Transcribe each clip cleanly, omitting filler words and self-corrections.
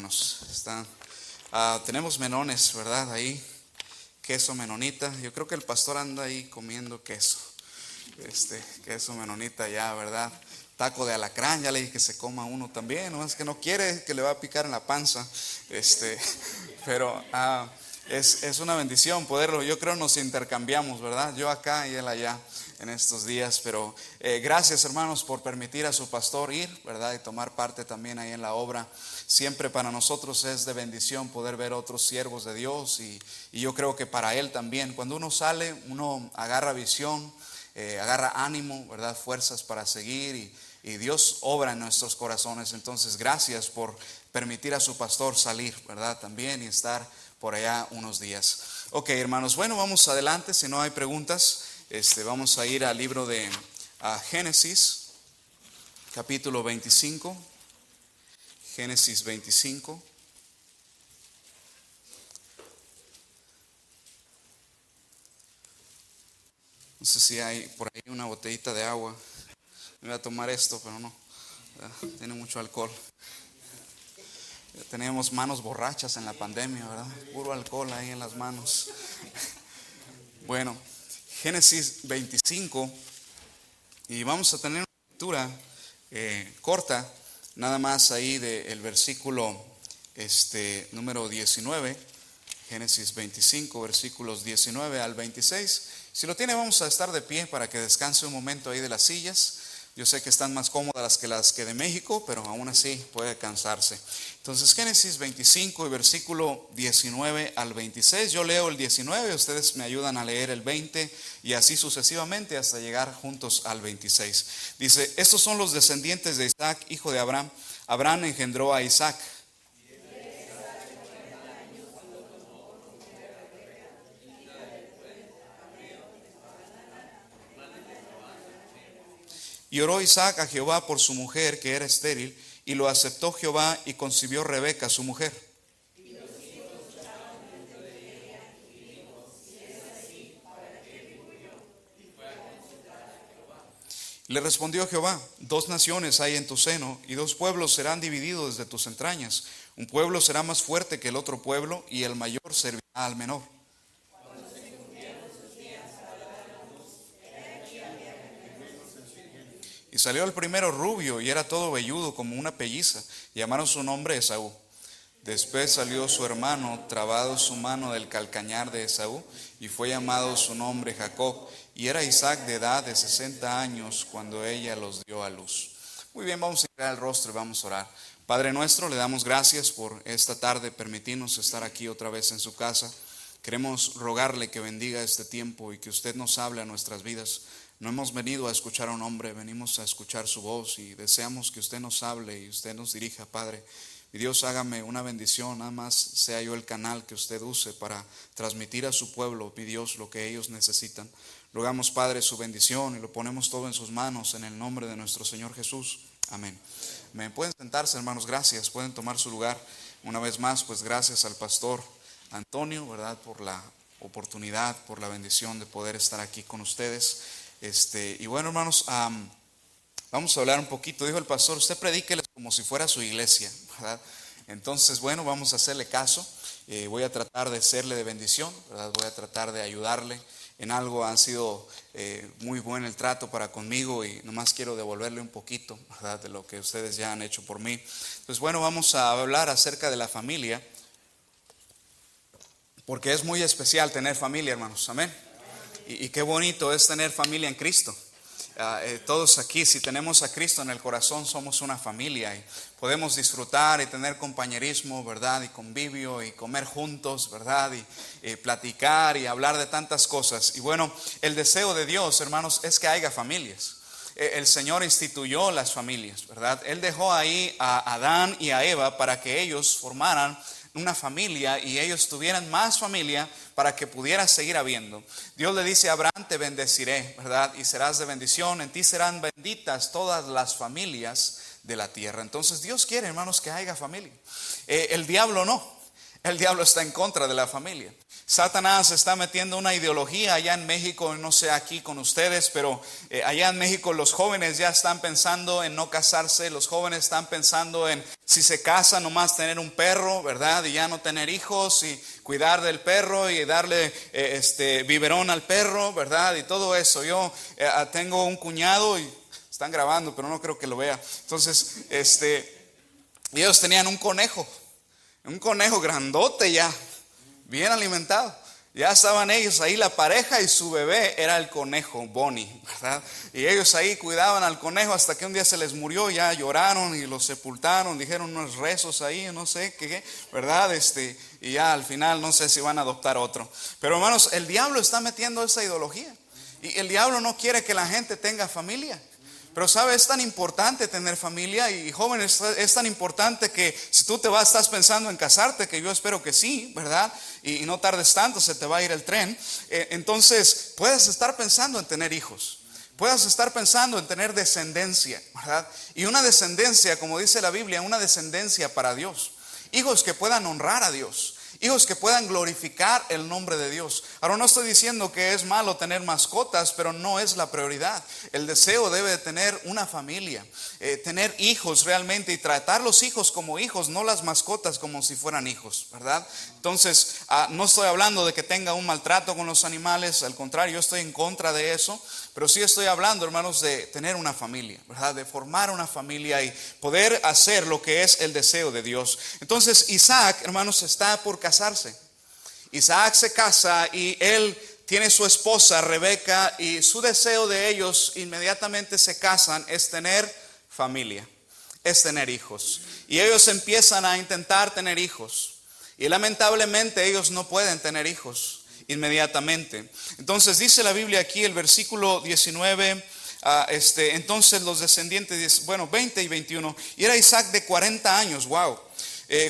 hermanos. Tenemos menones, ¿verdad? Ahí, queso menonita. Yo creo que el pastor anda ahí comiendo queso. Queso menonita ya, ¿verdad? Taco de alacrán, ya le dije que se coma uno también. No es que no quiere, que le va a picar en la panza. Pero es una bendición poderlo. Yo creo nos intercambiamos, ¿verdad? Yo acá y él allá en estos días, pero gracias, hermanos, por permitir a su pastor ir, ¿verdad? Y tomar parte también ahí en la obra. Siempre para nosotros es de bendición poder ver otros siervos de Dios y yo creo que para él también. Cuando uno sale, uno agarra visión, agarra ánimo, ¿verdad? Fuerzas para seguir y Dios obra en nuestros corazones. Entonces, gracias por permitir a su pastor salir, ¿verdad? También y estar por allá unos días. Ok, hermanos, bueno, vamos adelante. Si no hay preguntas, vamos a ir al libro de Génesis, capítulo 25. Génesis 25. No sé si hay por ahí una botellita de agua. Me voy a tomar esto, pero no. Tiene mucho alcohol. Teníamos manos borrachas en la pandemia, ¿verdad? Puro alcohol ahí en las manos. Bueno, Génesis 25. Y vamos a tener una lectura corta, nada más ahí del versículo número 19. Génesis 25, versículos 19 al 26. Si lo tiene, vamos a estar de pie para que descanse un momento ahí de las sillas. Yo sé que están más cómodas que las que de México, pero aún así puede cansarse. Entonces, Génesis 25 y versículo 19 al 26. Yo leo el 19, ustedes me ayudan a leer el 20 y así sucesivamente hasta llegar juntos al 26. Dice: estos son los descendientes de Isaac, hijo de Abraham. Abraham engendró a Isaac. Y oró Isaac a Jehová por su mujer, que era estéril, y lo aceptó Jehová, y concibió Rebeca su mujer. Le respondió Jehová: dos naciones hay en tu seno, y dos pueblos serán divididos de tus entrañas. Un pueblo será más fuerte que el otro pueblo, y el mayor servirá al menor. Y salió el primero rubio, y era todo velludo como una pelliza. Llamaron su nombre Esaú. Después salió su hermano, trabado su mano del calcañar de Esaú, y fue llamado su nombre Jacob. Y era Isaac de edad de 60 años cuando ella los dio a luz. Muy bien, vamos a girar el rostro y vamos a orar. Padre nuestro, le damos gracias por esta tarde, permitirnos estar aquí otra vez en su casa. Queremos rogarle que bendiga este tiempo y que usted nos hable a nuestras vidas. No hemos venido a escuchar a un hombre, venimos a escuchar su voz y deseamos que usted nos hable y usted nos dirija, Padre. Mi Dios, hágame una bendición, nada más sea yo el canal que usted use para transmitir a su pueblo, mi Dios, lo que ellos necesitan. Rogamos, Padre, su bendición y lo ponemos todo en sus manos en el nombre de nuestro Señor Jesús. Amén. Pueden sentarse, hermanos, gracias, pueden tomar su lugar. Una vez más, pues gracias al pastor Antonio, ¿verdad? Por la oportunidad, por la bendición de poder estar aquí con ustedes. Y bueno, hermanos, vamos a hablar un poquito. Dijo el pastor: usted predíqueles como si fuera su iglesia, ¿verdad? Entonces, bueno, vamos a hacerle caso. Voy a tratar de serle de bendición, ¿verdad? Voy a tratar de ayudarle en algo. Han sido muy buen el trato para conmigo y nomás quiero devolverle un poquito, ¿verdad? De lo que ustedes ya han hecho por mí. Entonces, bueno, vamos a hablar acerca de la familia, porque es muy especial tener familia, hermanos. Amén. Y qué bonito es tener familia en Cristo. Todos aquí, si tenemos a Cristo en el corazón, somos una familia y podemos disfrutar y tener compañerismo, ¿verdad? Y convivio y comer juntos, ¿verdad? Y platicar y hablar de tantas cosas. Y bueno, el deseo de Dios, hermanos, es que haya familias. El Señor instituyó las familias, ¿verdad? Él dejó ahí a Adán y a Eva para que ellos formaran una familia y ellos tuvieran más familia para que pudiera seguir habiendo. Dios le dice a Abraham: te bendeciré, ¿verdad? Y serás de bendición, en ti serán benditas todas las familias de la tierra. Entonces Dios quiere, hermanos, que haya familia. El diablo no. El diablo está en contra de la familia. Satanás está metiendo una ideología allá en México, no sé aquí con ustedes, pero allá en México los jóvenes ya están pensando en no casarse, los jóvenes están pensando en si se casan nomás tener un perro, ¿verdad? Y ya no tener hijos y cuidar del perro y darle biberón al perro, ¿verdad? Y todo eso. Yo tengo un cuñado y están grabando, pero no creo que lo vea. Entonces, ellos tenían un conejo grandote ya, bien alimentado. Ya estaban ellos ahí, la pareja y su bebé era el conejo, Bonnie, ¿verdad? Y ellos ahí cuidaban al conejo hasta que un día se les murió, ya lloraron y lo sepultaron, dijeron unos rezos ahí, no sé qué, ¿verdad? Y ya al final no sé si van a adoptar otro. Pero hermanos, el diablo está metiendo esa ideología. Y el diablo no quiere que la gente tenga familia. Pero sabe, es tan importante tener familia y jóvenes, es tan importante que si tú estás pensando en casarte, que yo espero que sí, ¿verdad? Y no tardes tanto, se te va a ir el tren. Entonces puedes estar pensando en tener hijos, puedes estar pensando en tener descendencia, ¿verdad? Y una descendencia, como dice la Biblia, una descendencia para Dios. Hijos que puedan honrar a Dios. Hijos que puedan glorificar el nombre de Dios. Ahora no estoy diciendo que es malo tener mascotas, pero no es la prioridad. El deseo debe de tener una familia, tener hijos realmente y tratar los hijos como hijos, no las mascotas como si fueran hijos, ¿verdad? Entonces, no estoy hablando de que tenga un maltrato con los animales, al contrario, yo estoy en contra de eso. Pero sí estoy hablando, hermanos, de tener una familia, ¿verdad? De formar una familia y poder hacer lo que es el deseo de Dios. Entonces Isaac, hermanos, está por casarse. Isaac se casa y él tiene su esposa Rebeca y su deseo de ellos inmediatamente se casan es tener familia, es tener hijos. Y ellos empiezan a intentar tener hijos y lamentablemente ellos no pueden tener hijos inmediatamente. Entonces dice la Biblia aquí el versículo 19, entonces los descendientes, 20 y 21, y era Isaac de 40 años,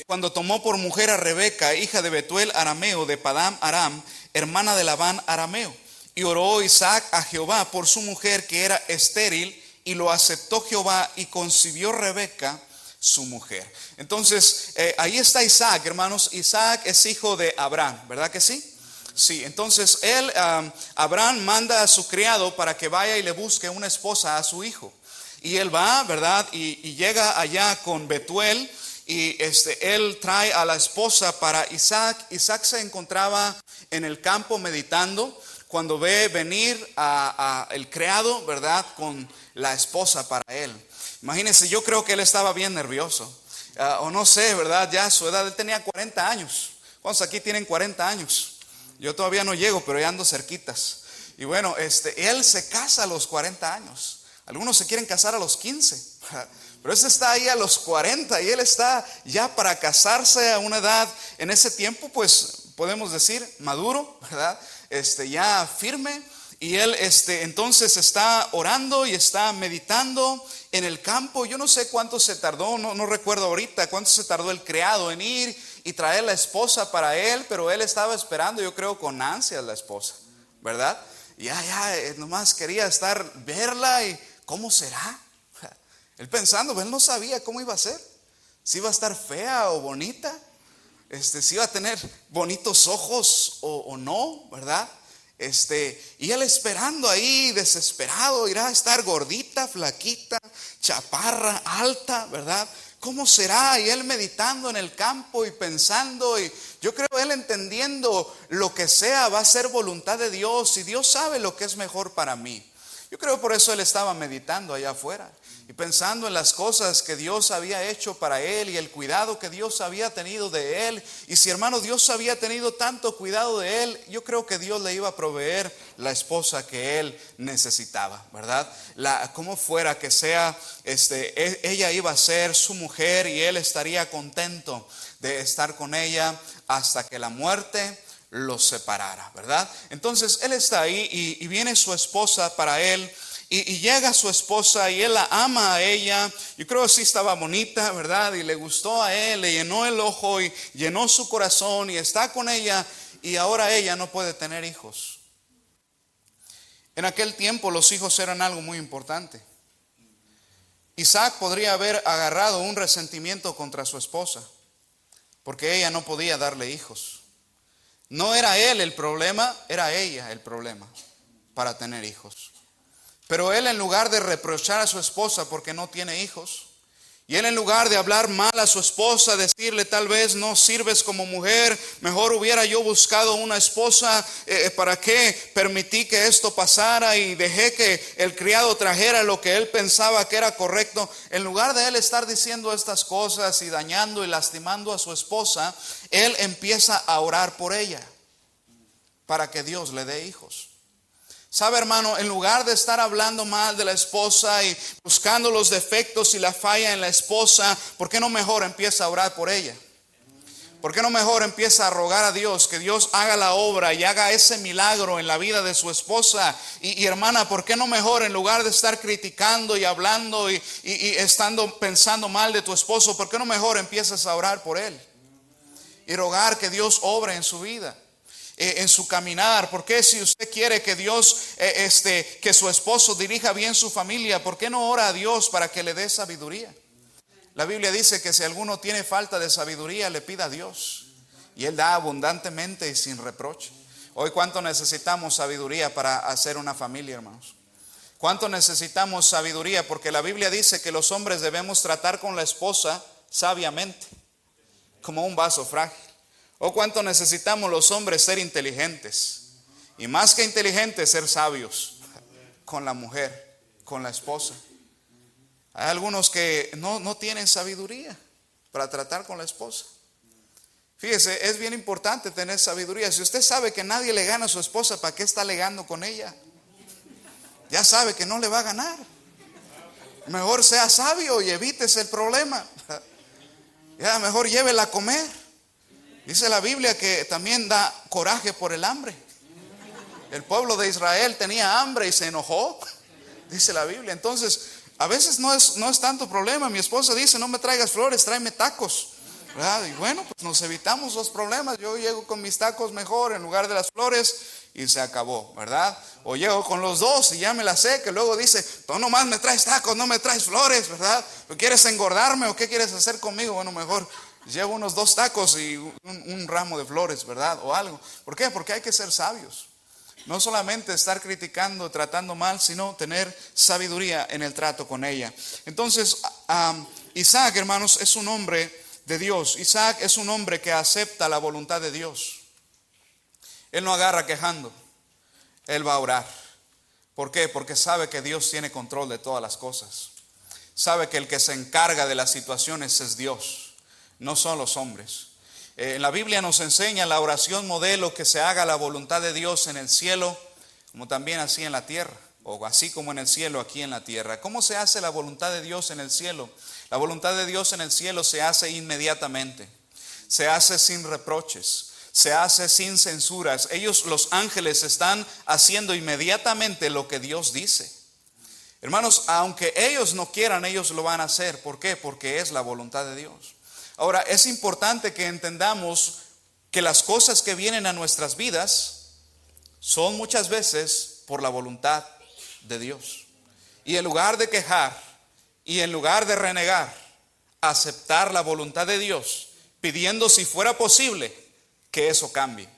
cuando tomó por mujer a Rebeca, hija de Betuel arameo, de Padam Aram, hermana de Labán arameo. Y oró Isaac a Jehová por su mujer que era estéril, y lo aceptó Jehová y concibió Rebeca su mujer. Entonces ahí está Isaac, hermanos. Isaac es hijo de Abraham, ¿verdad que sí? Sí, entonces Abraham manda a su criado para que vaya y le busque una esposa a su hijo. Y él va, ¿verdad? Y llega allá con Betuel y él trae a la esposa para Isaac. Isaac se encontraba en el campo meditando cuando ve venir a el criado, ¿verdad? Con la esposa para él. Imagínense, yo creo que él estaba bien nervioso. O no sé, ¿verdad? Ya a su edad, él tenía 40 años. ¿Cuántos aquí tienen 40 años? Yo todavía no llego, pero ya ando cerquitas. Y bueno, él se casa a los 40 años. Algunos se quieren casar a los 15. Pero ese está ahí a los 40 y él está ya para casarse a una edad, en ese tiempo, pues podemos decir maduro, ¿verdad? Ya firme. Y él entonces está orando y está meditando en el campo. Yo no sé cuánto se tardó, no recuerdo ahorita cuánto se tardó el criado en ir y traer la esposa para él, pero él estaba esperando, yo creo, con ansias la esposa, ¿verdad? Ya, nomás quería verla y ¿cómo será? Él pensando, él no sabía cómo iba a ser, si iba a estar fea o bonita, si iba a tener bonitos ojos o no, ¿verdad? Y él esperando ahí, desesperado, irá a estar gordita, flaquita, chaparra, alta, ¿verdad? ¿Cómo será? Y él meditando en el campo y pensando, y yo creo él entendiendo lo que sea va a ser voluntad de Dios y Dios sabe lo que es mejor para mí. Yo creo por eso él estaba meditando allá afuera y pensando en las cosas que Dios había hecho para él y el cuidado que Dios había tenido de él. Y si, hermano, Dios había tenido tanto cuidado de él, yo creo que Dios le iba a proveer la esposa que él necesitaba, ¿verdad? Como fuera que sea, ella iba a ser su mujer y él estaría contento de estar con ella hasta que la muerte los separara, ¿verdad? Entonces él está ahí y viene su esposa para él y llega su esposa y él la ama a ella. Yo creo que sí estaba bonita, ¿verdad? Y le gustó a él, le llenó el ojo y llenó su corazón y está con ella y ahora ella no puede tener hijos. En aquel tiempo los hijos eran algo muy importante. Isaac podría haber agarrado un resentimiento contra su esposa. porque ella no podía darle hijos. No era él el problema, era ella el problema para tener hijos. Pero él, en lugar de reprochar a su esposa porque no tiene hijos, y él, en lugar de hablar mal a su esposa, decirle tal vez no sirves como mujer, mejor hubiera yo buscado una esposa, ¿para qué permití que esto pasara y dejé que el criado trajera lo que él pensaba que era correcto? En lugar de él estar diciendo estas cosas y dañando y lastimando a su esposa, él empieza a orar por ella para que Dios le dé hijos. Sabe, hermano, en lugar de estar hablando mal de la esposa y buscando los defectos y la falla en la esposa, ¿por qué no mejor empieza a orar por ella? ¿Por qué no mejor empieza a rogar a Dios que Dios haga la obra y haga ese milagro en la vida de su esposa? Y hermana, ¿por qué no mejor, en lugar de estar criticando y hablando y estando pensando mal de tu esposo, ¿por qué no mejor empiezas a orar por él? Y rogar que Dios obre en su vida, en su caminar. Porque si usted quiere que Dios, que su esposo dirija bien su familia, ¿por qué no ora a Dios para que le dé sabiduría? La Biblia dice que si alguno tiene falta de sabiduría, le pida a Dios, y Él da abundantemente y sin reproche. Hoy, ¿cuánto necesitamos sabiduría para hacer una familia, hermanos? ¿Cuánto necesitamos sabiduría? Porque la Biblia dice que los hombres debemos tratar con la esposa sabiamente, como un vaso frágil. ¿O cuánto necesitamos los hombres ser inteligentes? Y más que inteligentes, ser sabios con la mujer, con la esposa. Hay algunos que no tienen sabiduría para tratar con la esposa. Fíjese, es bien importante tener sabiduría. Si usted sabe que nadie le gana a su esposa, ¿para qué está alegando con ella? Ya sabe que no le va a ganar. Mejor sea sabio y evítese el problema. Ya mejor llévela a comer. Dice la Biblia que también da coraje por el hambre. El pueblo de Israel tenía hambre y se enojó, dice la Biblia. Entonces, a veces no es tanto problema. Mi esposa dice, no me traigas flores, tráeme tacos, ¿verdad? Y bueno, pues nos evitamos los problemas. Yo llego con mis tacos mejor en lugar de las flores y se acabó, ¿verdad? O llego con los dos y ya me la sé, que luego dice, tú nomás me traes tacos, no me traes flores, ¿verdad? ¿Quieres engordarme o qué quieres hacer conmigo? Bueno, mejor llevo unos 2 tacos y un ramo de flores, ¿verdad? O algo. ¿Por qué? Porque hay que ser sabios. No solamente estar criticando, tratando mal, sino tener sabiduría en el trato con ella. Entonces, Isaac, hermanos, es un hombre de Dios. Isaac es un hombre que acepta la voluntad de Dios. Él no agarra quejando, él va a orar. ¿Por qué? Porque sabe que Dios tiene control de todas las cosas. Sabe que el que se encarga de las situaciones es Dios, no son los hombres. La Biblia nos enseña la oración modelo, que se haga la voluntad de Dios en el cielo, como también así en la tierra, o así como en el cielo, aquí en la tierra. ¿Cómo se hace la voluntad de Dios en el cielo? La voluntad de Dios en el cielo se hace inmediatamente, se hace sin reproches, se hace sin censuras. Ellos, los ángeles, están haciendo inmediatamente lo que Dios dice. Hermanos, aunque ellos no quieran, ellos lo van a hacer. ¿Por qué? Porque es la voluntad de Dios. Ahora, es importante que entendamos que las cosas que vienen a nuestras vidas son muchas veces por la voluntad de Dios. Y en lugar de quejar y en lugar de renegar, aceptar la voluntad de Dios, pidiendo, si fuera posible, que eso cambie.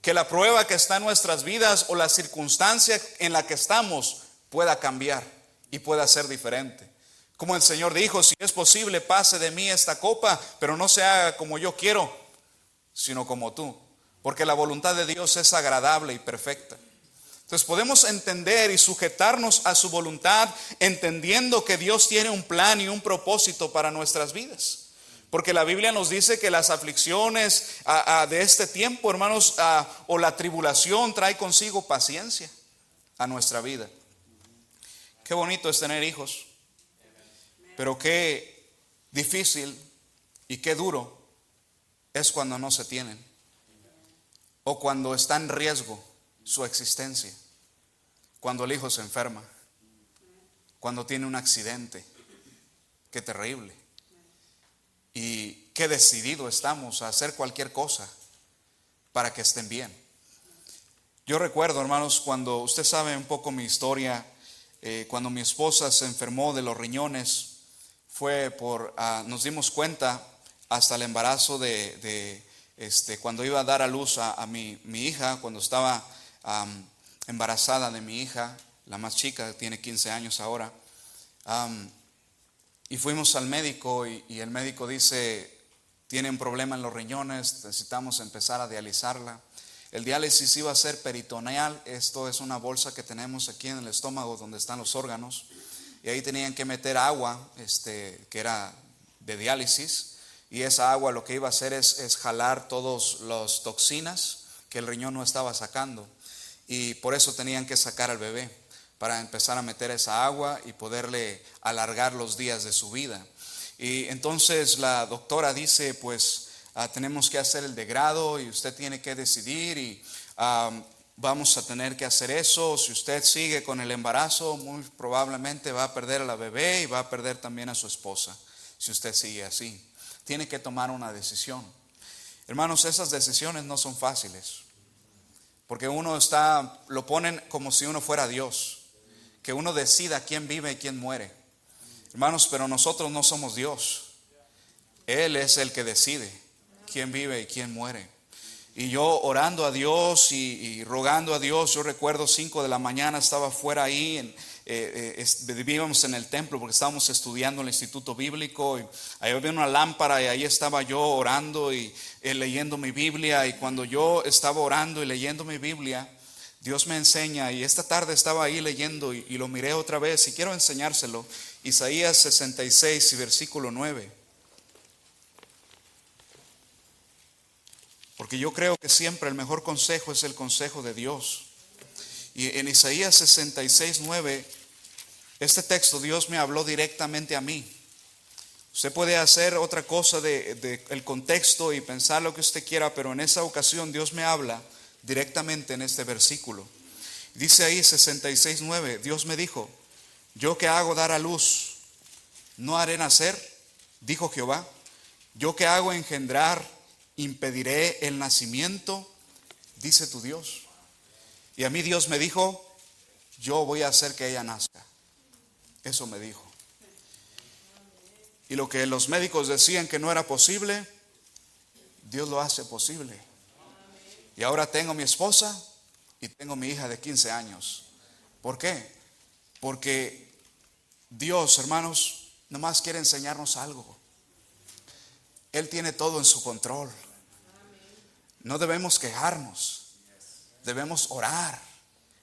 Que la prueba que está en nuestras vidas o la circunstancia en la que estamos pueda cambiar y pueda ser diferente. Como el Señor dijo, si es posible, pase de mí esta copa, pero no se haga como yo quiero, sino como tú. Porque la voluntad de Dios es agradable y perfecta. Entonces podemos entender y sujetarnos a su voluntad, entendiendo que Dios tiene un plan y un propósito para nuestras vidas. Porque la Biblia nos dice que las aflicciones de este tiempo, hermanos, o la tribulación trae consigo paciencia a nuestra vida. Qué bonito es tener hijos. Pero qué difícil y qué duro es cuando no se tienen, o cuando está en riesgo su existencia, cuando el hijo se enferma, cuando tiene un accidente. Qué terrible. Y qué decidido estamos a hacer cualquier cosa para que estén bien. Yo recuerdo, hermanos, cuando usted sabe un poco mi historia, cuando mi esposa se enfermó de los riñones, nos dimos cuenta hasta el embarazo cuando iba a dar a luz a mi hija, cuando estaba embarazada de mi hija, la más chica, tiene 15 años ahora. Y fuimos al médico y el médico dice, tiene un problema en los riñones, necesitamos empezar a dializarla. El diálisis iba a ser peritoneal, esto es una bolsa que tenemos aquí en el estómago donde están los órganos, y ahí tenían que meter agua, que era de diálisis, y esa agua lo que iba a hacer es jalar todas las toxinas que el riñón no estaba sacando, y por eso tenían que sacar al bebé, para empezar a meter esa agua y poderle alargar los días de su vida. Y entonces la doctora dice, pues tenemos que hacer el degrado y usted tiene que decidir y vamos a tener que hacer eso. Si usted sigue con el embarazo, muy probablemente va a perder a la bebé y va a perder también a su esposa, si usted sigue así. Tiene que tomar una decisión. Hermanos, esas decisiones no son fáciles, porque lo ponen como si uno fuera Dios, que uno decida quién vive y quién muere. Hermanos, pero nosotros no somos Dios. Él es el que decide quién vive y quién muere. Y yo orando a Dios y rogando a Dios, yo recuerdo 5 de la mañana estaba fuera ahí, vivíamos en el templo porque estábamos estudiando en el instituto bíblico, y ahí había una lámpara y ahí estaba yo orando y leyendo mi Biblia. Y cuando yo estaba orando y leyendo mi Biblia, Dios me enseña, y esta tarde estaba ahí leyendo y lo miré otra vez y quiero enseñárselo. Isaías 66 y versículo 9. Porque yo creo que siempre el mejor consejo es el consejo de Dios. Y en Isaías 66, 9, este texto Dios me habló directamente a mí. Usted puede hacer otra cosa de el contexto y pensar lo que usted quiera, pero en esa ocasión Dios me habla directamente en este versículo. Dice ahí 66:9, Dios me dijo, yo que hago dar a luz, no haré nacer, dijo Jehová. Yo que hago engendrar, impediré el nacimiento, dice tu Dios. Y a mí Dios me dijo, yo voy a hacer que ella nazca. Eso me dijo. Y lo que los médicos decían que no era posible, Dios lo hace posible. Y ahora tengo mi esposa y tengo mi hija de 15 años. ¿Por qué? Porque Dios, hermanos, nomás quiere enseñarnos algo. Él tiene todo en su control. No debemos quejarnos. Debemos orar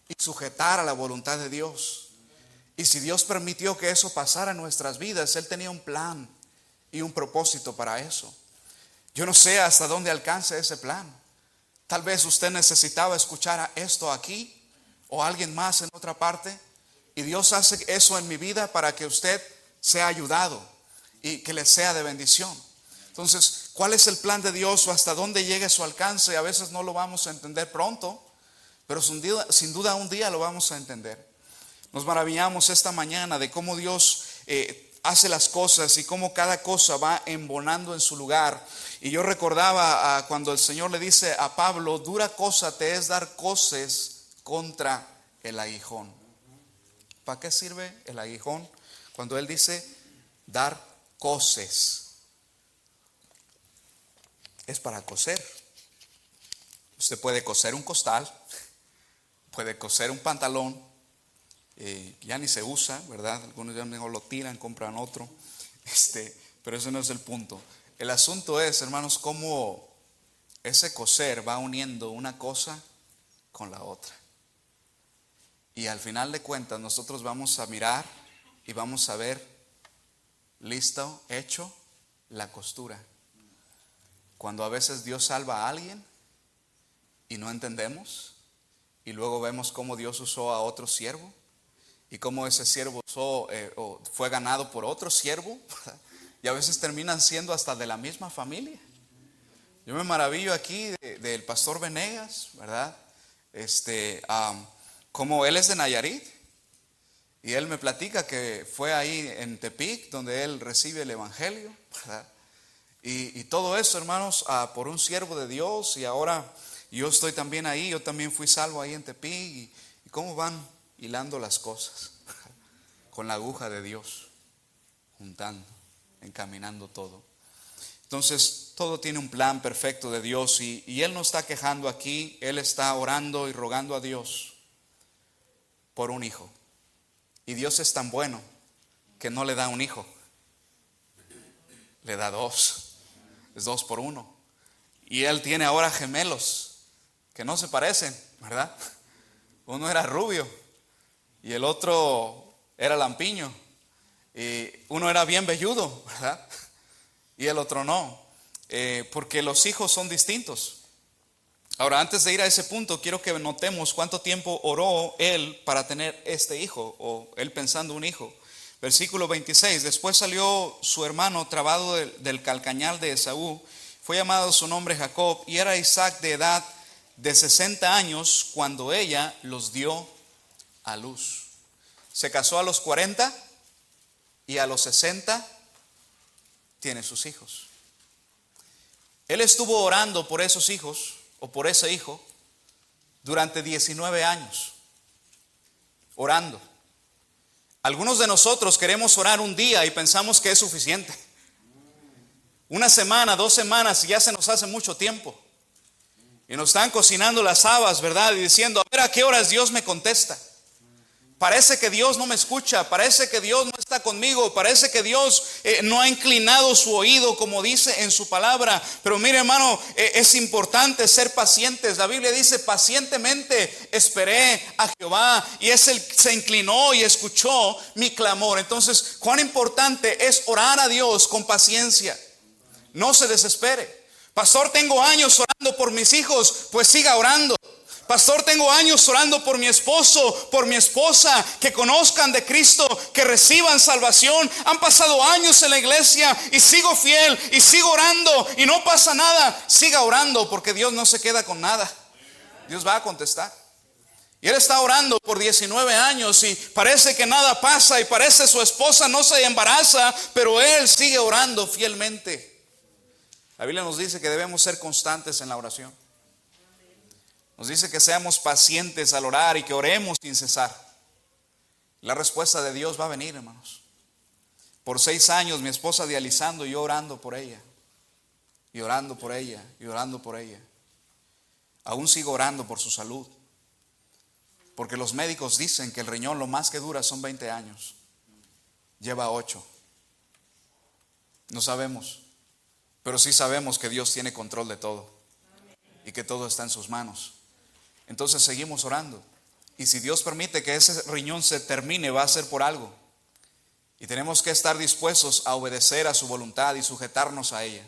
y sujetar a la voluntad de Dios. Y si Dios permitió que eso pasara en nuestras vidas, Él tenía un plan y un propósito para eso. Yo no sé hasta dónde alcance ese plan. Tal vez usted necesitaba escuchar esto aquí o alguien más en otra parte, y Dios hace eso en mi vida para que usted sea ayudado y que le sea de bendición. Entonces, ¿cuál es el plan de Dios o hasta dónde llegue su alcance? A veces no lo vamos a entender pronto, pero sin duda un día lo vamos a entender. Nos maravillamos esta mañana de cómo Dios hace las cosas y cómo cada cosa va embonando en su lugar. Y yo recordaba cuando el Señor le dice a Pablo, dura cosa te es dar coces contra el aguijón. ¿Para qué sirve el aguijón? Cuando Él dice dar coces, es para coser. Usted puede coser un costal, puede coser un pantalón, ya ni se usa, ¿verdad? Algunos ya mejor lo tiran, compran otro, pero ese no es el punto. El asunto es, hermanos, cómo ese coser va uniendo una cosa con la otra. Y al final de cuentas nosotros vamos a mirar y vamos a ver, listo, hecho, la costura. Cuando a veces Dios salva a alguien y no entendemos, y luego vemos cómo Dios usó a otro siervo y cómo ese siervo fue ganado por otro siervo, y a veces terminan siendo hasta de la misma familia. Yo me maravillo aquí del pastor Venegas, ¿verdad? Como él es de Nayarit, y él me platica que fue ahí en Tepic donde él recibe el evangelio, ¿verdad? Y todo eso, hermanos, por un siervo de Dios. Y ahora yo estoy también ahí, yo también fui salvo ahí en Tepic. Y cómo van hilando las cosas con la aguja de Dios, juntando, encaminando todo. Entonces todo tiene un plan perfecto de Dios y Él no está quejando aquí, Él está orando y rogando a Dios por un hijo. Y Dios es tan bueno que no le da un hijo, le da dos, es 2 por 1. Y Él tiene ahora gemelos que no se parecen, ¿verdad? Uno era rubio y el otro era lampiño. Y uno era bien velludo, ¿verdad? Y el otro no, porque los hijos son distintos. Ahora, antes de ir a ese punto, quiero que notemos cuánto tiempo oró él para tener este hijo, o él pensando un hijo. Versículo 26, después salió su hermano trabado del calcañar de Esaú, fue llamado su nombre Jacob, y era Isaac de edad de 60 años cuando ella los dio a luz. Se casó a los 40 y a los 60 tiene sus hijos. Él estuvo orando por esos hijos, o por ese hijo, durante 19 años, orando. Algunos de nosotros queremos orar un día y pensamos que es suficiente. Una semana, 2 semanas, y ya se nos hace mucho tiempo. Y nos están cocinando las habas, ¿verdad? Y diciendo, a ver a qué horas Dios me contesta. Parece que Dios no me escucha, parece que Dios no está conmigo, parece que Dios no ha inclinado su oído como dice en su palabra. Pero mire, hermano, es importante ser pacientes. La Biblia dice, pacientemente esperé a Jehová y se inclinó y escuchó mi clamor. Entonces, cuán importante es orar a Dios con paciencia. No se desespere. Pastor, tengo años orando por mis hijos, pues siga orando. Pastor, tengo años orando por mi esposo, por mi esposa, que conozcan de Cristo, que reciban salvación. Han pasado años en la iglesia y sigo fiel y sigo orando y no pasa nada. Siga orando, porque Dios no se queda con nada. Dios va a contestar. Y él está orando por 19 años y parece que nada pasa y parece su esposa no se embaraza, pero él sigue orando fielmente. La Biblia nos dice que debemos ser constantes en la oración. Nos dice que seamos pacientes al orar y que oremos sin cesar. La respuesta de Dios va a venir, hermanos. Por 6 años mi esposa dializando y yo orando por ella. Y orando por ella, y orando por ella. Aún sigo orando por su salud. Porque los médicos dicen que el riñón lo más que dura son 20 años. Lleva 8. No sabemos. Pero sí sabemos que Dios tiene control de todo. Y que todo está en sus manos. Entonces seguimos orando. Y si Dios permite que ese riñón se termine, va a ser por algo. Y tenemos que estar dispuestos a obedecer a su voluntad y sujetarnos a ella.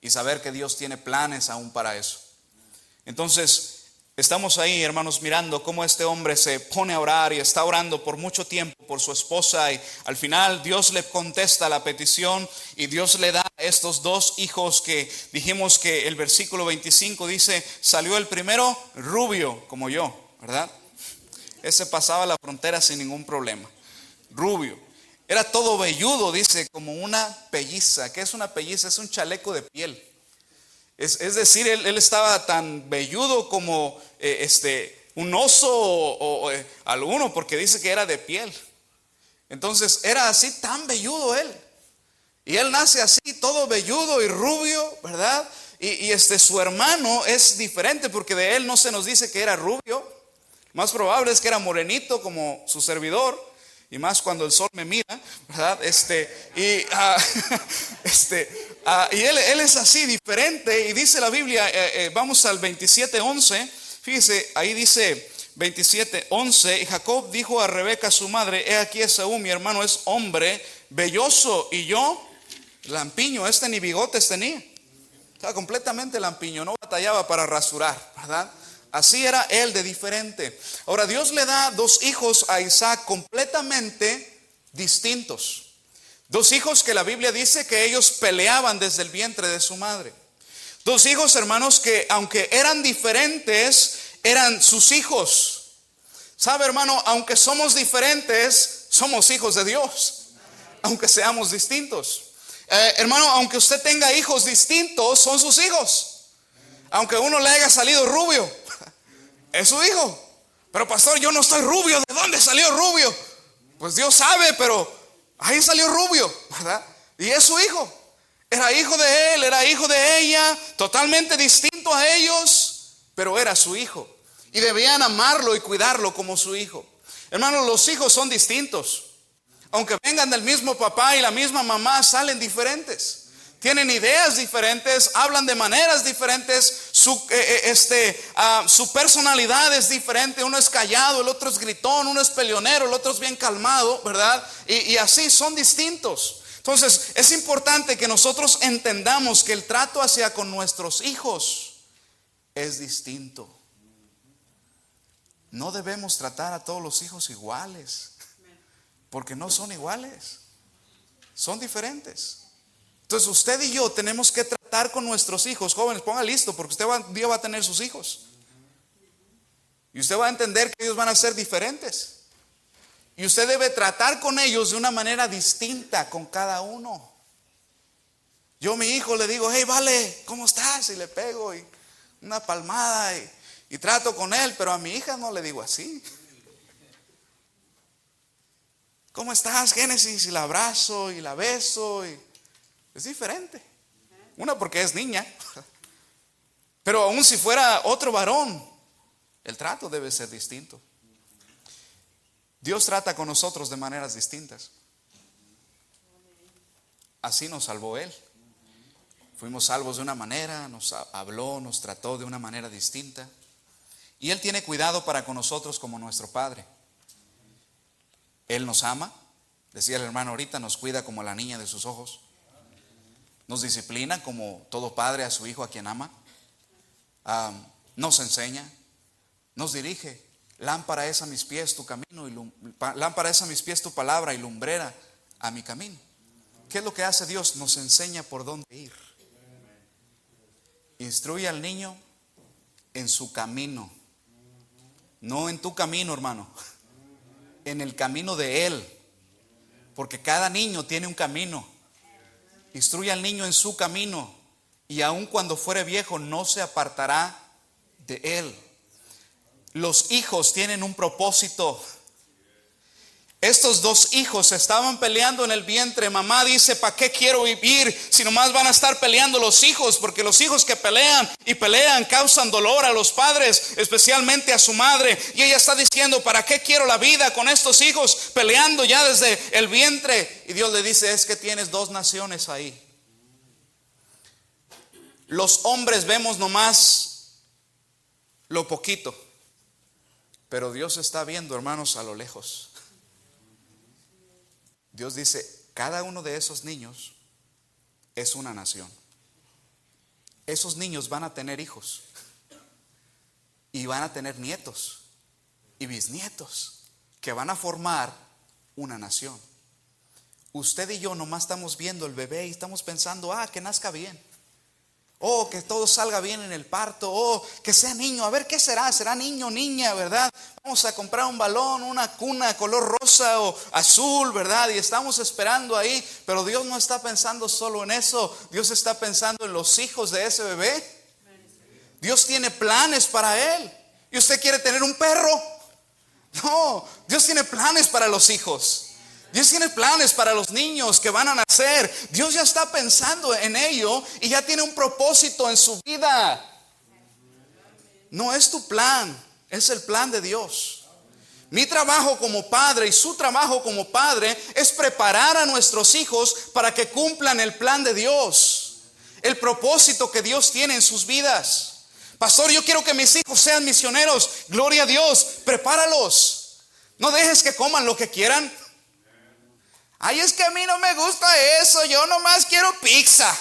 Y saber que Dios tiene planes aún para eso. Entonces, estamos ahí, hermanos, mirando cómo este hombre se pone a orar y está orando por mucho tiempo por su esposa. Y al final Dios le contesta la petición y Dios le da estos 2 hijos que dijimos que el versículo 25 dice, salió el primero rubio como yo, ¿verdad? Ese pasaba la frontera sin ningún problema. Rubio. Era todo velludo, dice, como una pelliza. ¿Qué es una pelliza? Es un chaleco de piel. Es decir, él estaba tan velludo como un oso o alguno, porque dice que era de piel. Entonces era así tan velludo él. Y él nace así, todo velludo y rubio, ¿verdad? Y su hermano es diferente, porque de él no se nos dice que era rubio. Más probable es que era morenito como su servidor. Y más cuando el sol me mira, ¿verdad? Y él es así, diferente. Y dice la Biblia, vamos al 27:11. Fíjese, ahí dice 27:11. Y Jacob dijo a Rebeca su madre, he aquí Esaú, mi hermano, es hombre velloso, y yo lampiño. Ni bigotes tenía. Estaba completamente lampiño, no batallaba para rasurar, ¿verdad? Así era él de diferente. Ahora Dios le da 2 hijos a Isaac completamente distintos. 2 hijos que la Biblia dice que ellos peleaban desde el vientre de su madre. 2 hijos, hermanos, que aunque eran diferentes, eran sus hijos. ¿Sabe, hermano? Aunque somos diferentes, somos hijos de Dios. Aunque seamos distintos. Hermano, aunque usted tenga hijos distintos, son sus hijos. Aunque uno le haya salido rubio, es su hijo. Pero pastor, yo no estoy rubio. ¿De dónde salió rubio? Pues Dios sabe, pero ahí salió rubio, ¿verdad? Y es su hijo. Era hijo de él, era hijo de ella, totalmente distinto a ellos, pero era su hijo. Y debían amarlo y cuidarlo como su hijo. Hermanos, los hijos son distintos. Aunque vengan del mismo papá y la misma mamá, salen diferentes. Tienen ideas diferentes, hablan de maneras diferentes, su personalidad es diferente. Uno es callado, el otro es gritón, uno es peleonero, el otro es bien calmado, ¿verdad? Y así son distintos. Entonces es importante que nosotros entendamos que el trato hacia con nuestros hijos es distinto. No debemos tratar a todos los hijos iguales, porque no son iguales, son diferentes. Entonces usted y yo tenemos que tratar con nuestros hijos. Jóvenes, ponga listo, porque usted un día va a tener sus hijos. Y usted va a entender que ellos van a ser diferentes. Y usted debe tratar con ellos de una manera distinta con cada uno. Yo a mi hijo le digo, hey, vale, ¿cómo estás? Y le pego y una palmada y trato con él, pero a mi hija no le digo así. ¿Cómo estás, Génesis? Y la abrazo y la beso. Es diferente. Una porque es niña. Pero aún si fuera otro varón, el trato debe ser distinto. Dios trata con nosotros de maneras distintas. Así nos salvó Él. Fuimos salvos de una manera, nos habló, nos trató de una manera distinta. Y Él tiene cuidado para con nosotros como nuestro Padre. Él nos ama, decía el hermano ahorita, nos cuida como la niña de sus ojos. Nos disciplina como todo padre a su hijo a quien ama. Nos enseña, nos dirige. Lámpara es a mis pies tu camino, lámpara es a mis pies tu palabra y lumbrera a mi camino. ¿Qué es lo que hace Dios? Nos enseña por dónde ir. Instruye al niño en su camino. No en tu camino, hermano. En el camino de Él. Porque cada niño tiene un camino. Instruye al niño en su camino. Y aun cuando fuere viejo no se apartará de Él. Los hijos tienen un propósito. Estos dos hijos estaban peleando en el vientre. Mamá dice, ¿para qué quiero vivir si nomás van a estar peleando los hijos? Porque los hijos que pelean y pelean causan dolor a los padres, especialmente a su madre. Y ella está diciendo, ¿para qué quiero la vida con estos hijos peleando ya desde el vientre? Y Dios le dice, es que tienes dos naciones ahí. Los hombres vemos nomás lo poquito, pero Dios está viendo, hermanos, a lo lejos. Dios dice, cada uno de esos niños es una nación. Esos niños van a tener hijos y van a tener nietos y bisnietos que van a formar una nación. Usted y yo nomás estamos viendo el bebé y estamos pensando, que nazca bien. Que todo salga bien en el parto. Que sea niño. A ver qué será. Será niño o niña, ¿verdad? Vamos a comprar un balón, una cuna color rosa o azul, ¿verdad? Y estamos esperando ahí. Pero Dios no está pensando solo en eso. Dios está pensando en los hijos de ese bebé. Dios tiene planes para él. ¿Y usted quiere tener un perro? No, Dios tiene planes para los hijos. Dios tiene planes para los niños que van a nacer. Dios ya está pensando en ello y ya tiene un propósito en su vida. No es tu plan, es el plan de Dios. Mi trabajo como padre y su trabajo como padre es preparar a nuestros hijos para que cumplan el plan de Dios, el propósito que Dios tiene en sus vidas. Pastor, yo quiero que mis hijos sean misioneros. Gloria a Dios, prepáralos. No dejes que coman lo que quieran. Ay, es que a mí no me gusta eso, yo nomás quiero pizza.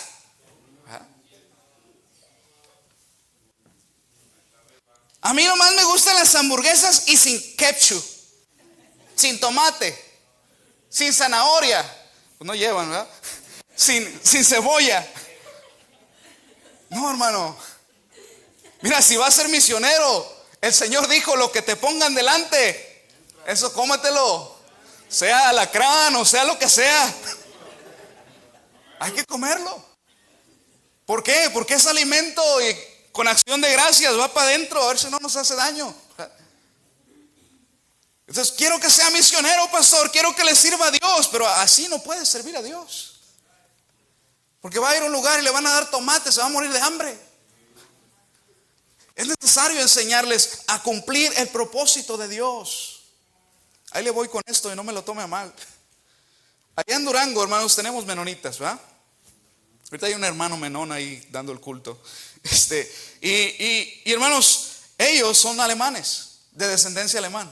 A mí nomás me gustan las hamburguesas y sin ketchup, sin tomate, sin zanahoria. Pues no llevan, ¿verdad? Sin cebolla. No, hermano. Mira, si vas a ser misionero, el Señor dijo, lo que te pongan delante, eso cómetelo. Sea alacrán o sea lo que sea, hay que comerlo. ¿Por qué? Porque es alimento y con acción de gracias va para adentro, a ver si no nos hace daño. Entonces quiero que sea misionero, pastor, quiero que le sirva a Dios, pero así no puede servir a Dios. Porque va a ir a un lugar y le van a dar tomate, se va a morir de hambre. Es necesario enseñarles a cumplir el propósito de Dios. Ahí le voy con esto y no me lo tome a mal. Allá en Durango, hermanos, tenemos menonitas, ¿verdad? Ahorita hay un hermano menón ahí dando el culto. Y hermanos, ellos son alemanes, de descendencia alemana.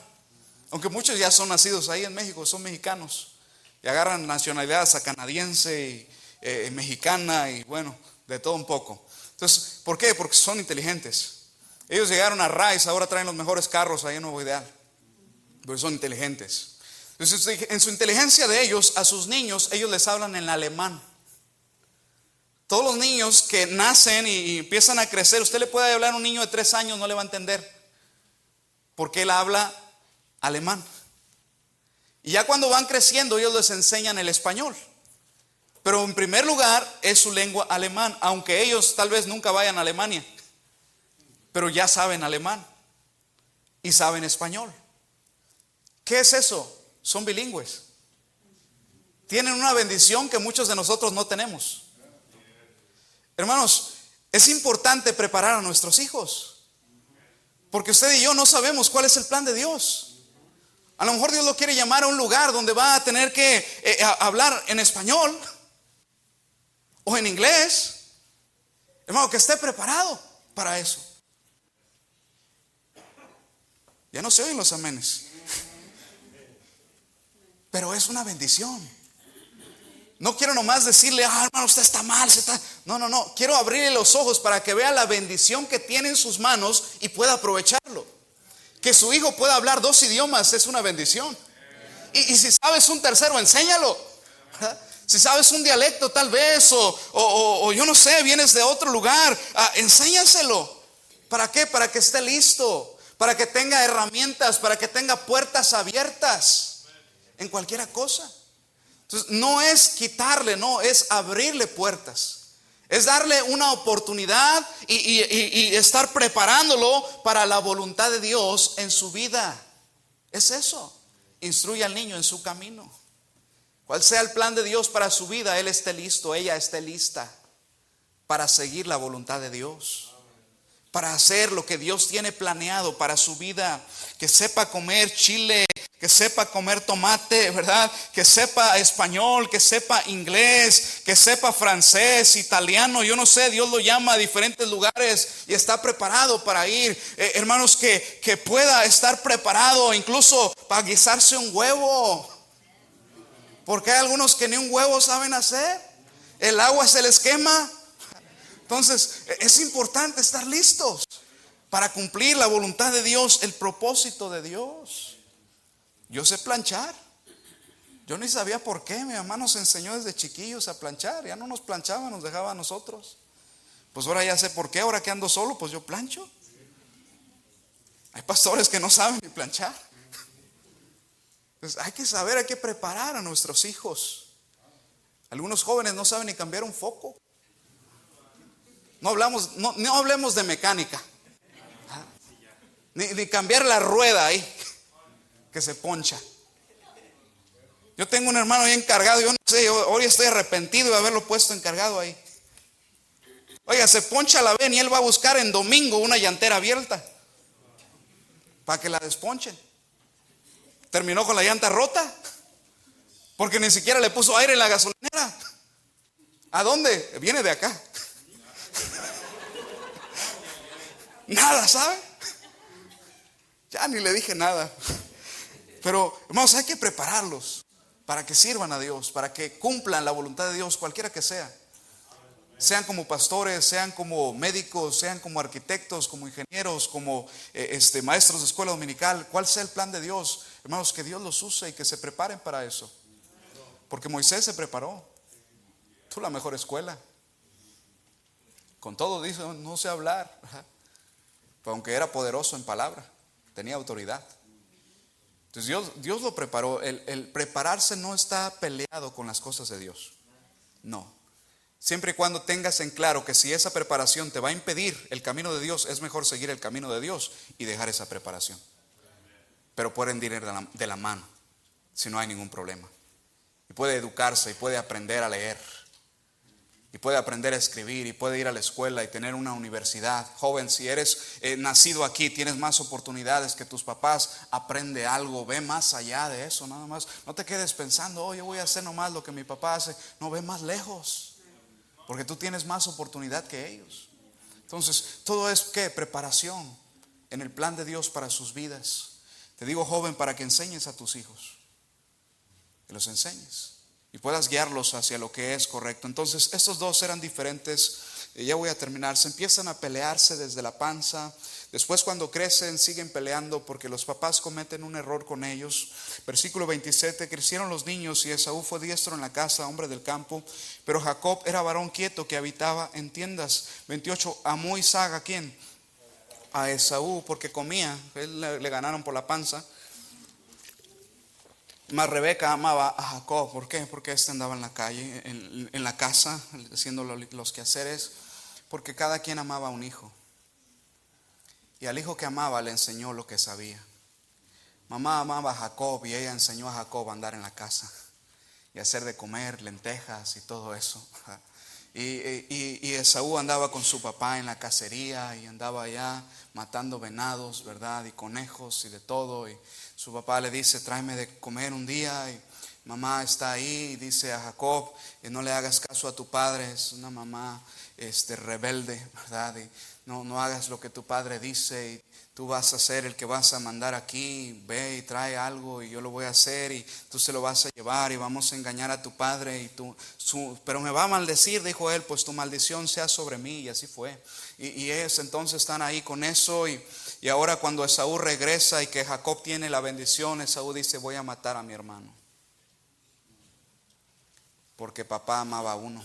Aunque muchos ya son nacidos ahí en México, son mexicanos. Y agarran nacionalidades a canadiense y mexicana y bueno, de todo un poco. Entonces, ¿por qué? Porque son inteligentes. Ellos llegaron a Rice, ahora traen los mejores carros ahí en Nuevo Ideal. Porque son inteligentes. Entonces, en su inteligencia de ellos, a sus niños, ellos les hablan en alemán. Todos los niños que nacen y empiezan a crecer, usted le puede hablar a un niño de 3 años, no le va a entender. Porque él habla alemán. Y ya cuando van creciendo, ellos les enseñan el español. Pero en primer lugar es su lengua alemán, aunque ellos tal vez nunca vayan a Alemania. Pero ya saben alemán y saben español. ¿Qué es eso? Son bilingües. Tienen una bendición que muchos de nosotros no tenemos. Hermanos, es importante preparar a nuestros hijos. Porque usted y yo no sabemos cuál es el plan de Dios. A lo mejor Dios lo quiere llamar a un lugar donde va a tener que hablar en español o en inglés. Hermano, que esté preparado para eso. Ya no se oyen los amenes. Pero es una bendición. No quiero nomás decirle, hermano, usted está mal, No. Quiero abrirle los ojos para que vea la bendición que tiene en sus manos y pueda aprovecharlo. Que su hijo pueda hablar 2 idiomas es una bendición. Y si sabes un tercero, enséñalo. ¿Verdad? Si sabes un dialecto tal vez, o yo no sé, vienes de otro lugar, enséñaselo. ¿Para qué? Para que esté listo, para que tenga herramientas, para que tenga puertas abiertas en cualquier cosa. Entonces, no es quitarle, no, es abrirle puertas. Es darle una oportunidad y estar preparándolo para la voluntad de Dios en su vida. Es eso. Instruye al niño en su camino. Cual sea el plan de Dios para su vida, él esté listo, ella esté lista para seguir la voluntad de Dios, para hacer lo que Dios tiene planeado para su vida. Que sepa comer chile, que sepa comer tomate, ¿verdad? Que sepa español, que sepa inglés, que sepa francés, italiano, yo no sé, Dios lo llama a diferentes lugares y está preparado para ir. Hermanos, que pueda estar preparado incluso para guisarse un huevo. Porque hay algunos que ni un huevo saben hacer. El agua se les quema. Entonces, es importante estar listos para cumplir la voluntad de Dios, el propósito de Dios. Yo sé planchar. Yo ni sabía por qué. Mi mamá nos enseñó desde chiquillos a planchar. Ya no nos planchaba, nos dejaba a nosotros. Pues ahora ya sé por qué. Ahora que ando solo, pues yo plancho. Hay pastores que no saben ni planchar. Entonces hay que saber, hay que preparar a nuestros hijos. Algunos jóvenes no saben ni cambiar un foco. No hablemos de mecánica. Ni cambiar la rueda ahí que se poncha. Yo tengo un hermano ahí encargado. Yo no sé, hoy estoy arrepentido de haberlo puesto encargado ahí. Oiga, se poncha la ven y él va a buscar en domingo una llantera abierta para que la desponchen. Terminó con la llanta rota porque ni siquiera le puso aire en la gasolinera. ¿A dónde? Viene de acá. Nada, ¿sabe? Ya ni le dije nada. Pero hermanos, hay que prepararlos para que sirvan a Dios, para que cumplan la voluntad de Dios, cualquiera que sea. Sean como pastores, sean como médicos, sean como arquitectos, como ingenieros, como maestros de escuela dominical. Cuál sea el plan de Dios, hermanos, que Dios los use y que se preparen para eso. Porque Moisés se preparó. Tú la mejor escuela. Con todo dice, no sé hablar. Pero aunque era poderoso en palabra, tenía autoridad. Entonces Dios lo preparó. El prepararse no está peleado con las cosas de Dios. No. Siempre y cuando tengas en claro que si esa preparación te va a impedir el camino de Dios, es mejor seguir el camino de Dios y dejar esa preparación. Pero pueden ir de la mano si no hay ningún problema. Y puede educarse y puede aprender a leer. y puede aprender a escribir y puede ir a la escuela y tener una universidad. Joven, si eres nacido aquí, tienes más oportunidades que tus papás. Aprende algo, ve más allá de eso, nada más. No te quedes pensando, oh, yo voy a hacer nomás lo que mi papá hace. No, ve más lejos, porque tú tienes más oportunidad que ellos. Entonces, todo es ¿qué? Preparación en el plan de Dios para sus vidas. Te digo, joven, para que enseñes a tus hijos, que los enseñes y puedas guiarlos hacia lo que es correcto. Entonces estos dos eran diferentes. Ya voy a terminar. Se empiezan a pelearse desde la panza. Después, cuando crecen, siguen peleando porque los papás cometen un error con ellos. Versículo 27: crecieron los niños y Esaú fue diestro en la casa, hombre del campo, pero Jacob era varón quieto que habitaba en tiendas. 28: amó Isaac ¿a quién? A Esaú, porque comía. Él le ganaron por la panza. Mas Rebeca amaba a Jacob. ¿Por qué? Porque este andaba en la calle, en la casa, haciendo los quehaceres. Porque cada quien amaba a un hijo, y al hijo que amaba le enseñó lo que sabía. Mamá amaba a Jacob y ella enseñó a Jacob a andar en la casa y hacer de comer lentejas y todo eso. Y Esaú andaba con su papá en la cacería y andaba allá matando venados, ¿verdad? Y conejos y de todo. Y su papá le dice, tráeme de comer un día. Y mamá está ahí y dice a Jacob, no le hagas caso a tu padre, es una mamá rebelde, ¿verdad? Y no hagas lo que tu padre dice, y tú vas a ser el que vas a mandar aquí. Ve y trae algo y yo lo voy a hacer, y tú se lo vas a llevar y vamos a engañar a tu padre, y pero me va a maldecir, dijo él. Pues tu maldición sea sobre mí. Y así fue. Y ellos entonces están ahí con eso, y ahora cuando Esaú regresa y que Jacob tiene la bendición, Esaú dice, voy a matar a mi hermano, porque papá amaba a uno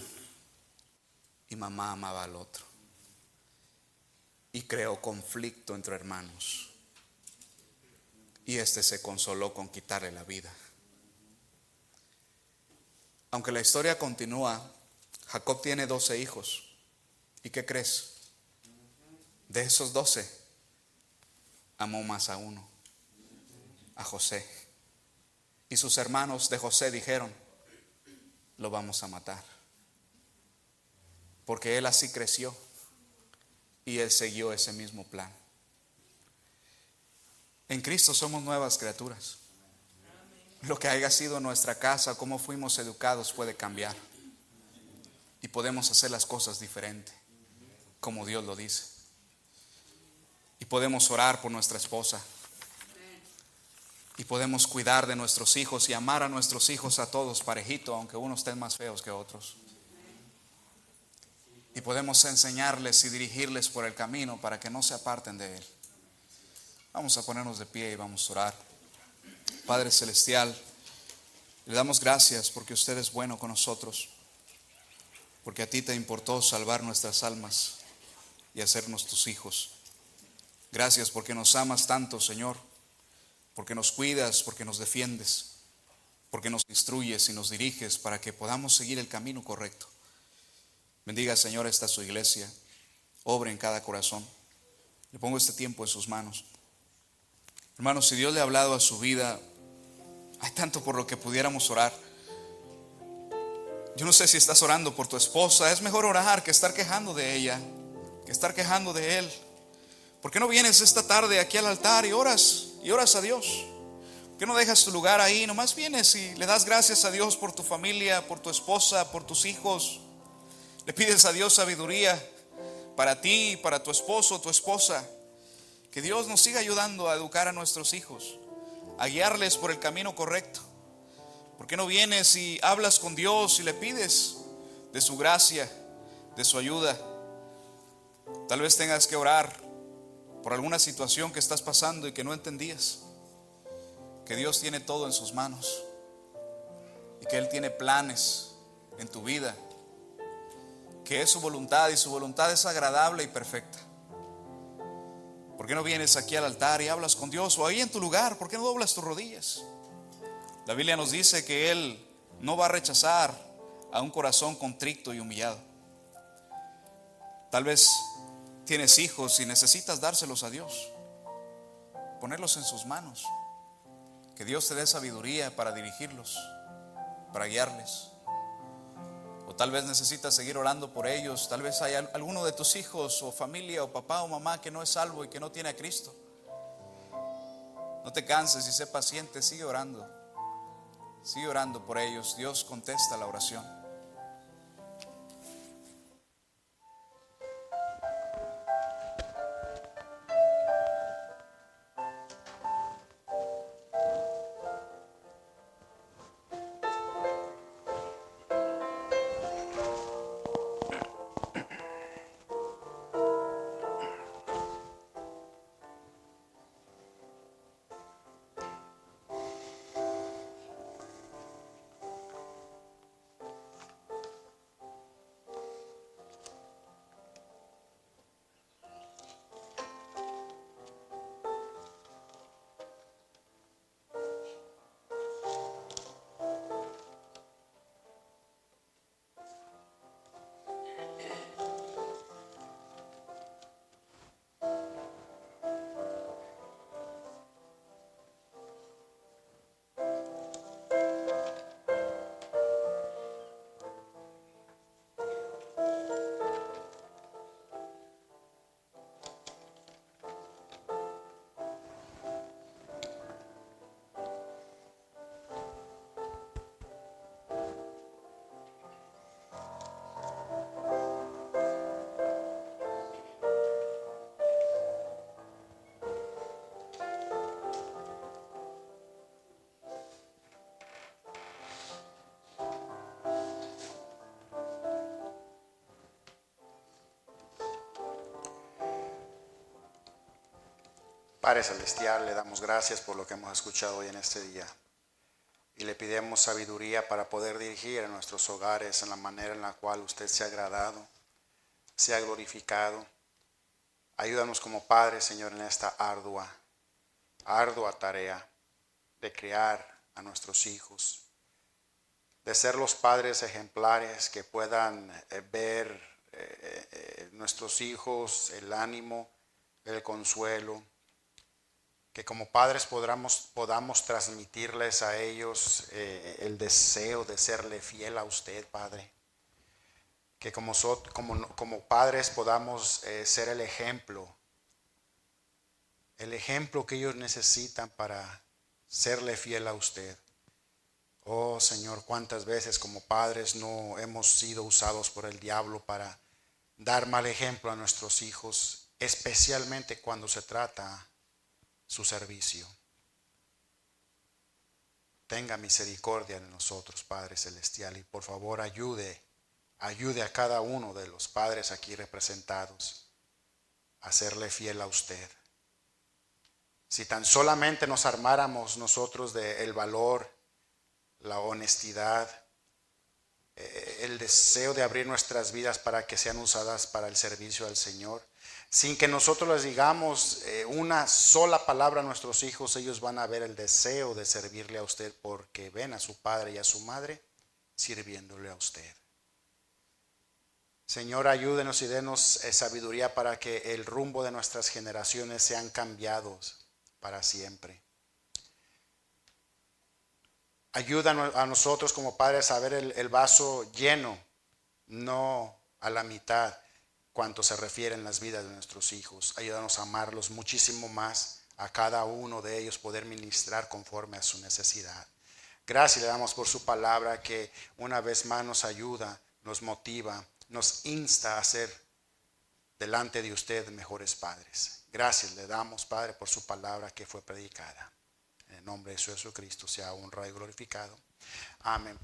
y mamá amaba al otro, y creó conflicto entre hermanos, y se consoló con quitarle la vida. Aunque la historia continúa, Jacob tiene 12 hijos. ¿Y qué crees? De esos 12, amó más a uno, a José. Y sus hermanos de José dijeron, lo vamos a matar, porque él así creció y él siguió ese mismo plan. En Cristo somos nuevas criaturas. Lo que haya sido nuestra casa, cómo fuimos educados, puede cambiar, y podemos hacer las cosas diferente, como Dios lo dice. Y podemos orar por nuestra esposa, y podemos cuidar de nuestros hijos y amar a nuestros hijos a todos parejito, aunque unos estén más feos que otros. Y podemos enseñarles y dirigirles por el camino para que no se aparten de él. Vamos a ponernos de pie y vamos a orar. Padre Celestial, le damos gracias porque usted es bueno con nosotros, porque a ti te importó salvar nuestras almas y hacernos tus hijos. Gracias porque nos amas tanto, Señor, porque nos cuidas, porque nos defiendes, porque nos instruyes y nos diriges para que podamos seguir el camino correcto. Bendiga, Señor, esta su iglesia, obre en cada corazón. Le pongo este tiempo en sus manos. Hermanos, si Dios le ha hablado a su vida, hay tanto por lo que pudiéramos orar. Yo no sé si estás orando por tu esposa. Es mejor orar que estar quejando de ella, que estar quejando de él. ¿Por qué no vienes esta tarde aquí al altar y oras a Dios? ¿Por qué no dejas tu lugar ahí? Nomás vienes y le das gracias a Dios por tu familia, por tu esposa, por tus hijos. Le pides a Dios sabiduría para ti, para tu esposo, tu esposa. Que Dios nos siga ayudando a educar a nuestros hijos, a guiarles por el camino correcto. ¿Por qué no vienes y hablas con Dios y le pides de su gracia, de su ayuda? Tal vez tengas que orar por alguna situación que estás pasando y que no entendías. Que Dios tiene todo en sus manos y que Él tiene planes en tu vida, que es su voluntad, y su voluntad es agradable y perfecta. ¿Por qué no vienes aquí al altar y hablas con Dios? O ahí en tu lugar, ¿por qué no doblas tus rodillas? La Biblia nos dice que Él no va a rechazar a un corazón contrito y humillado. Tal vez tienes hijos y necesitas dárselos a Dios, ponerlos en sus manos. Que Dios te dé sabiduría para dirigirlos, para guiarles. O tal vez necesitas seguir orando por ellos. Tal vez hay alguno de tus hijos o familia o papá o mamá que no es salvo y que no tiene a Cristo. No te canses y sé paciente, sigue orando. Sigue orando por ellos. Dios contesta la oración. Padre Celestial, le damos gracias por lo que hemos escuchado hoy en este día. Y le pedimos sabiduría para poder dirigir a nuestros hogares en la manera en la cual usted se ha agradado, se ha glorificado. Ayúdanos como padres, Señor, en esta ardua tarea de criar a nuestros hijos, de ser los padres ejemplares que puedan ver nuestros hijos el ánimo, el consuelo, que como padres podamos transmitirles a ellos el deseo de serle fiel a usted, Padre. Que como padres podamos ser el ejemplo que ellos necesitan para serle fiel a usted. Oh Señor, cuántas veces como padres no hemos sido usados por el diablo para dar mal ejemplo a nuestros hijos, especialmente cuando se trata su servicio. Tenga misericordia de nosotros, Padre Celestial, y por favor ayude a cada uno de los padres aquí representados a serle fiel a usted. Si tan solamente nos armáramos nosotros del valor, la honestidad, el deseo de abrir nuestras vidas para que sean usadas para el servicio al Señor, sin que nosotros les digamos una sola palabra a nuestros hijos, ellos van a ver el deseo de servirle a usted porque ven a su padre y a su madre sirviéndole a usted. Señor, ayúdenos y denos sabiduría para que el rumbo de nuestras generaciones sean cambiados para siempre. Ayuda a nosotros como padres a ver el vaso lleno, no a la mitad, cuanto se refiere en las vidas de nuestros hijos. Ayúdanos a amarlos muchísimo más, a cada uno de ellos poder ministrar conforme a su necesidad. Gracias le damos por su palabra que una vez más nos ayuda, nos motiva, nos insta a ser delante de usted mejores padres. Gracias le damos, Padre, por su palabra que fue predicada. En el nombre de Jesucristo sea honrado y glorificado. Amén.